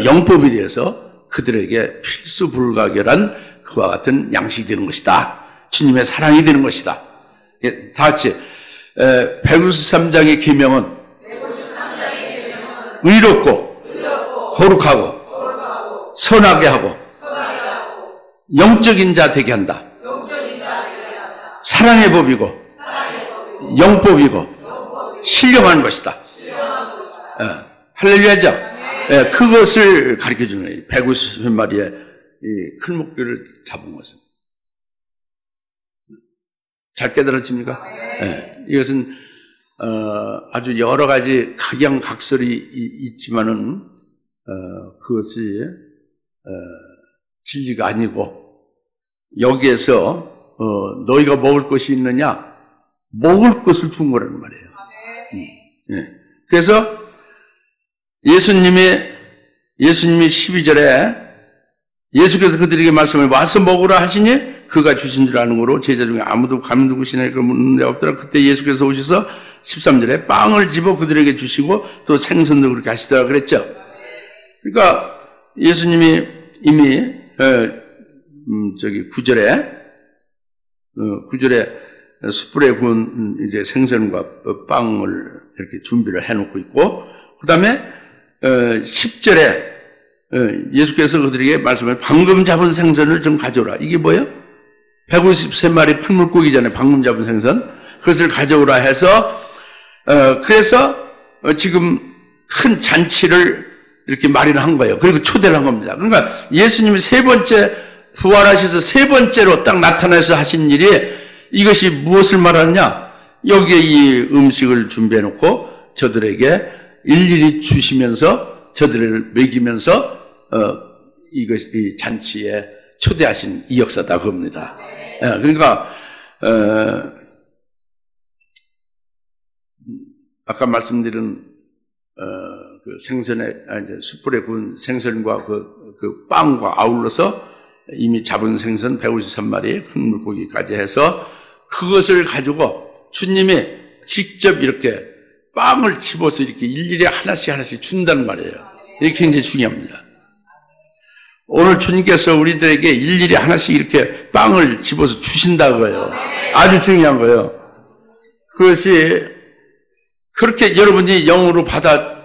영법이 되어서 그들에게 필수 불가결한 그와 같은 양식이 되는 것이다. 주님의 사랑이 되는 것이다. 다 같이 153장의 계명은 의롭고 거룩하고 선하게 하고 영적인 자 되게 한다. 사랑의 법이고 영법이고 신령한 것이다. 할렐루야죠. 그것을 가르쳐주는 거예요. 150마리의 큰 목표를 잡은 것은. 잘 깨달아집니까? 이것은 아주 여러 가지 각양각설이 있지만은 그것이 진리가 아니고, 여기에서 너희가 먹을 것이 있느냐? 먹을 것을 준 거라는 말이에요. 그래서 예수님이 12절에 예수께서 그들에게 말씀을 와서 먹으라 하시니 그가 주신 줄 아는 거로 제자 중에 아무도 감히 누구시나 그 묻는 데 없더라. 그때 예수께서 오셔서 13절에 빵을 집어 그들에게 주시고 또 생선도 그렇게 하시더라 그랬죠. 그러니까 예수님이 이미 9절에 숯불에 구운 이제 생선과 빵을 이렇게 준비를 해놓고 있고, 그 다음에 10절에 예수께서 그들에게 말씀을 방금 잡은 생선을 좀 가져오라. 이게 뭐예요? 153마리 큰 물고기잖아요. 방금 잡은 생선. 그것을 가져오라 해서 그래서 지금 큰 잔치를 이렇게 마련한 거예요. 그리고 초대를 한 겁니다. 그러니까 예수님이 세 번째 부활하셔서 세 번째로 딱 나타나서 하신 일이 이것이 무엇을 말하느냐? 여기에 이 음식을 준비해 놓고 저들에게 일일이 주시면서 저들을 먹이면서 이 잔치에 초대하신 이 역사다 그겁니다. 그러니까 아까 말씀드린 그 생선의 숯불에 구운 생선과 그 빵과 아울러서 이미 잡은 생선 153마리 큰 물고기까지 해서 그것을 가지고 주님이 직접 이렇게 빵을 집어서 이렇게 일일이 하나씩 준다는 말이에요. 이게 굉장히 중요합니다. 오늘 주님께서 우리들에게 일일이 하나씩 이렇게 빵을 집어서 주신다고요. 아주 중요한 거예요. 그것이 그렇게 여러분이 영으로 받아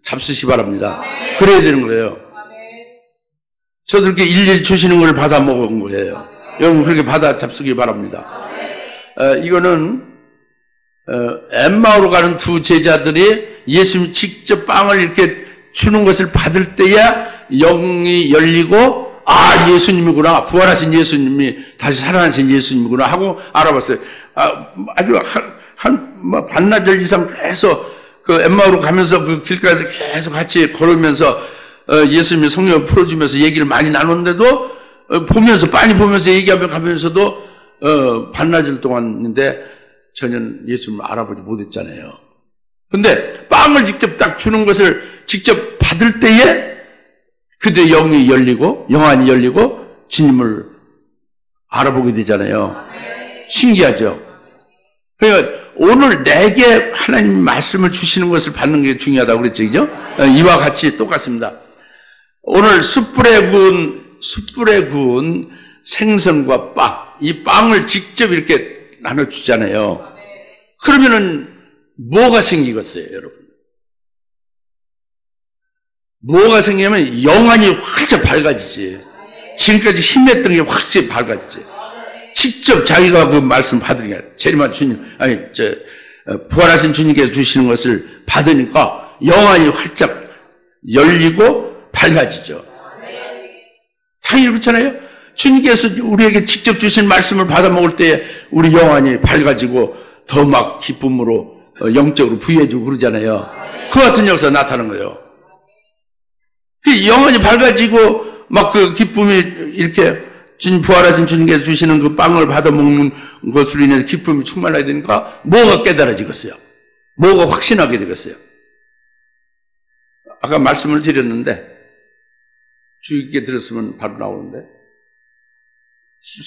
잡수시 바랍니다. 그래야 되는 거예요. 저도 그렇게 일일이 주시는 걸 받아 먹은 거예요. 여러분 그렇게 받아 잡수기 바랍니다. 이거는 엠마오로 가는 두 제자들이 예수님 직접 빵을 이렇게 주는 것을 받을 때야 영이 열리고 아 예수님이구나, 부활하신 예수님이 다시 살아나신 예수님이구나 하고 알아봤어요. 아주 한 반나절 이상 계속 그 엠마오로 가면서 그 길가에서 계속 같이 걸으면서 예수님이 성령을 풀어주면서 얘기를 많이 나눴는데도 보면서 빤히 보면서 얘기하며 가면서도 반나절 동안인데 전혀 예수님을 알아보지 못했잖아요. 근데 빵을 직접 딱 주는 것을 직접 받을 때에 그들의 영이 열리고 영안이 열리고 주님을 알아보게 되잖아요. 신기하죠. 그러니까 오늘 내게 하나님 말씀을 주시는 것을 받는 게 중요하다고 그랬죠, 그죠? 이와 같이 똑같습니다. 오늘 숯불에 구운 생선과 빵, 이 빵을 직접 이렇게 나눠주잖아요. 그러면은 뭐가 생기겠어요, 여러분? 뭐가 생기냐면 영안이 활짝 밝아지지. 지금까지 힘했던 게 확실히 밝아지지. 직접 자기가 그 말씀 받으니까, 재림한 주님, 부활하신 주님께서 주시는 것을 받으니까 영안이 활짝 열리고 밝아지죠. 당연히 그렇잖아요? 주님께서 우리에게 직접 주신 말씀을 받아 먹을 때 우리 영안이 밝아지고 더 막 기쁨으로 영적으로 부유해지고 그러잖아요. 그 같은 역사 나타나는 거예요. 그 영안이 밝아지고 막 그 기쁨이 이렇게 부활하신 주님께서 주시는 그 빵을 받아 먹는 것으로 인해서 기쁨이 충만하게 되니까 뭐가 깨달아지겠어요? 뭐가 확신하게 되겠어요? 아까 말씀을 드렸는데 주의 깊게 들었으면 바로 나오는데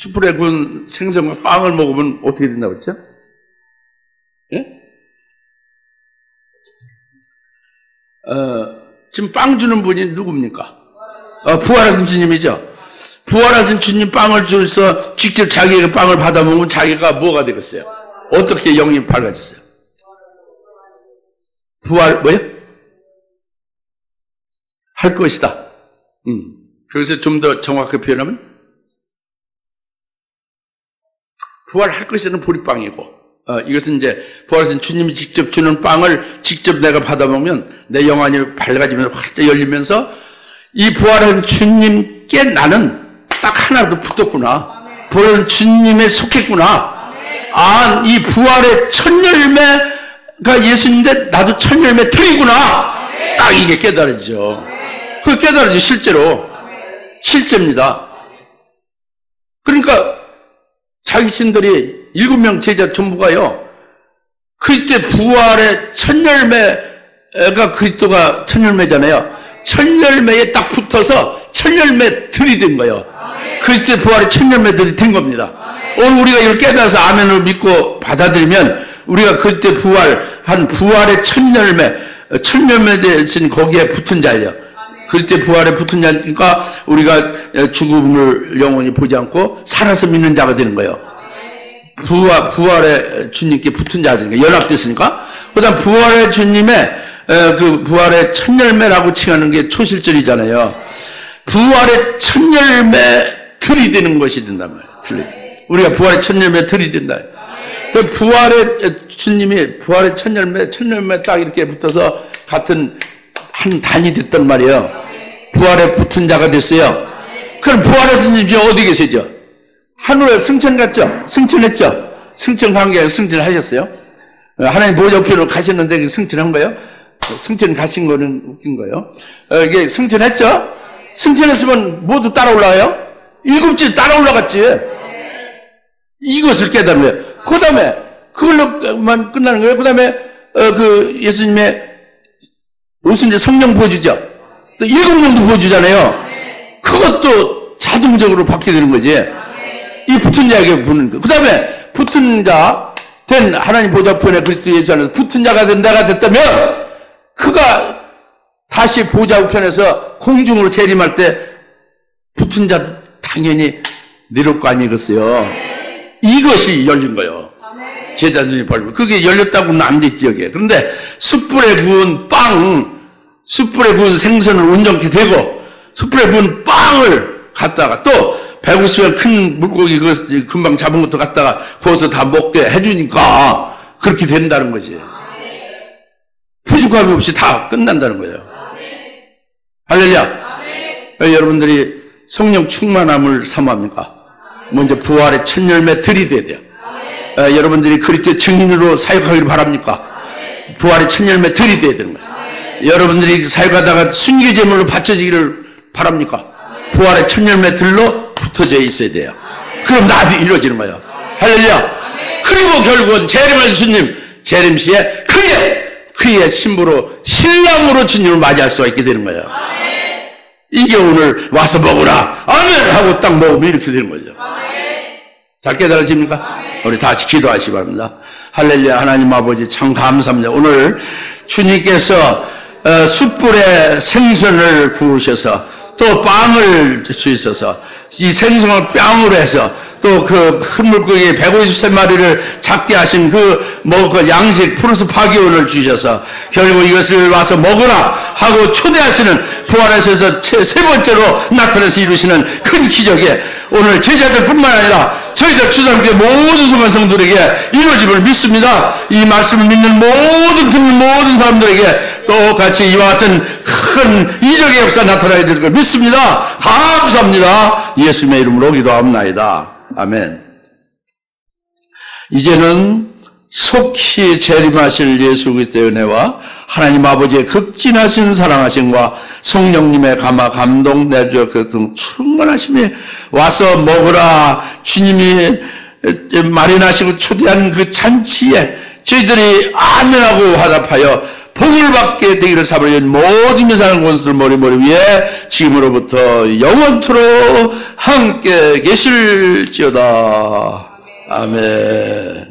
숯불에 구운 생선과 빵을 먹으면 어떻게 된다고 했죠? 예? 지금 빵 주는 분이 누굽니까? 부활하신 주님이죠. 부활하신 주님 빵을 줘서 직접 자기가 빵을 받아 먹으면 자기가 뭐가 되겠어요? 어떻게 영이 밝아졌어요? 부활 뭐요? 할 것이다. 그래서 좀 더 정확하게 표현하면 부활할 것이라는 보리빵이고 이것은 이제 부활하신 주님이 직접 주는 빵을 직접 내가 받아 먹으면 내 영안이 밝아지면서 활짝 열리면서 이 부활한 주님께 나는 딱 하나도 붙었구나. 부활한 주님에 속했구나. 아, 이 부활의 첫 열매가 예수님인데 나도 첫 열매 들이구나. 딱 이게 깨달아지죠. 그게 깨달아지죠. 실제로. 실제입니다. 그러니까 자기 신들이 7명 제자 전부가요. 그때 부활의 첫 열매가 그리스도가 첫 열매잖아요. 첫 열매에 딱 붙어서 첫 열매 들이든 거예요. 그때 부활의 첫 열매 들이든 겁니다. 오늘 우리가 이걸 깨달아서 아멘을 믿고 받아들이면 우리가 그때 부활한 부활의 첫 열매 대신 거기에 붙은 자예요. 그때 부활에 붙은 자니까 우리가 죽음을 영원히 보지 않고 살아서 믿는 자가 되는 거예요. 부활의 주님께 붙은 자들이니까 연합됐으니까. 그 다음 부활의 주님의 그 부활의 첫 열매라고 칭하는 게 초실절이잖아요. 부활의 첫 열매 들이대는 것이 된단 말이에요. 우리가 부활의 첫 열매 들이댄다. 그 부활의 주님이 부활의 첫 열매 딱 이렇게 붙어서 같은 한 단이 됐단 말이에요. 부활에 붙은 자가 됐어요. 그럼 부활하신 이제 어디 계시죠? 하늘에 승천 갔죠? 승천했죠? 승천한 게 아니라 승천하셨어요? 하나님 보좌 우편으로 가셨는데 승천한 거예요? 승천 가신 거는 웃긴 거예요. 이게 승천했죠? 승천했으면 모두 따라 올라와요? 7째 따라 올라갔지. 이것을 깨달아요. 그 다음에 그걸로만 끝나는 거예요. 그 다음에 그 예수님의 무슨 이제 성령 보여주죠. 또 7명도 보여주잖아요. 그것도 자동적으로 받게 되는 거지. 이 붙은 자에게 부는 거. 그 다음에 붙은 자 된 하나님 보좌편에 그리스도 예수 안에서 붙은 자가 된 내가 됐다면 그가 다시 보좌 우편에서 공중으로 재림할 때 붙은 자도 당연히 내려올 거 아니겠어요. 이것이 열린 거예요. 제자 눈이 벌고 그게 열렸다고는 안 됐지 여기에. 그런데 숯불에 구운 빵, 숯불에 구운 생선을 온전케 되고 숯불에 구운 빵을 갖다가 또 배고프면 큰 물고기 그 금방 잡은 것도 갖다가 구워서 다 먹게 해주니까 그렇게 된다는 거지. 부족함이 없이 다 끝난다는 거예요. 할렐루야. 여러분들이 성령 충만함을 사모합니까? 먼저 부활의 첫 열매 들이대야 돼요. 여러분들이 그리스도의 증인으로 사역하기를 바랍니까? 부활의 첫 열매 들이대야 되는 거예요. 여러분들이 사역하다가 순교제물로 바쳐지기를 바랍니까? 부활의 첫 열매 들로 붙어져 있어야 돼요. 그럼 나도 이루어지는 거예요. 할렐루야. 그리고 결국은 재림할 주님, 재림시에 그의 신부로 신랑으로 주님을 맞이할 수가 있게 되는 거예요. 이게 오늘 와서 먹으라 아멘 하고 딱 먹으면 이렇게 되는 거죠. 잘 깨달아집니까? 우리 다 같이 기도하시기 바랍니다. 할렐루야. 하나님 아버지 참 감사합니다. 오늘 주님께서 숯불에 생선을 구우셔서 또 빵을 주셔서 이 생선을 뺨으로 해서 또 그 큰 물고기 153마리를 잡게 하신 그 양식 플러스 파기원을 주셔서 결국 이것을 와서 먹으라 하고 초대하시는 부활하셔서 세 번째로 나타나서 이루시는 큰 기적에 오늘 제자들뿐만 아니라 저희들 주장교회 모든 소망 성도들에게 이루어짐을 믿습니다. 이 말씀을 믿는 듣는 모든 사람들에게 똑같이 이와 같은 큰 이적의 역사 나타나야 될 걸 믿습니다. 감사합니다. 예수님의 이름으로 기도합나이다. 아멘. 이제는 속히 재림하실 예수 그리스도의 은혜와 하나님 아버지의 극진하신 사랑하심과 성령님의 감화 감동 내주어 그 충만하심이 와서 먹으라 주님이 마련하시고 초대한 그 잔치에 저희들이 아멘하고 화답하여 복을 받게 되기를 사버린 모든 사는 곳을 머리 위에 지금으로부터 영원토록 함께 계실지어다. 아멘.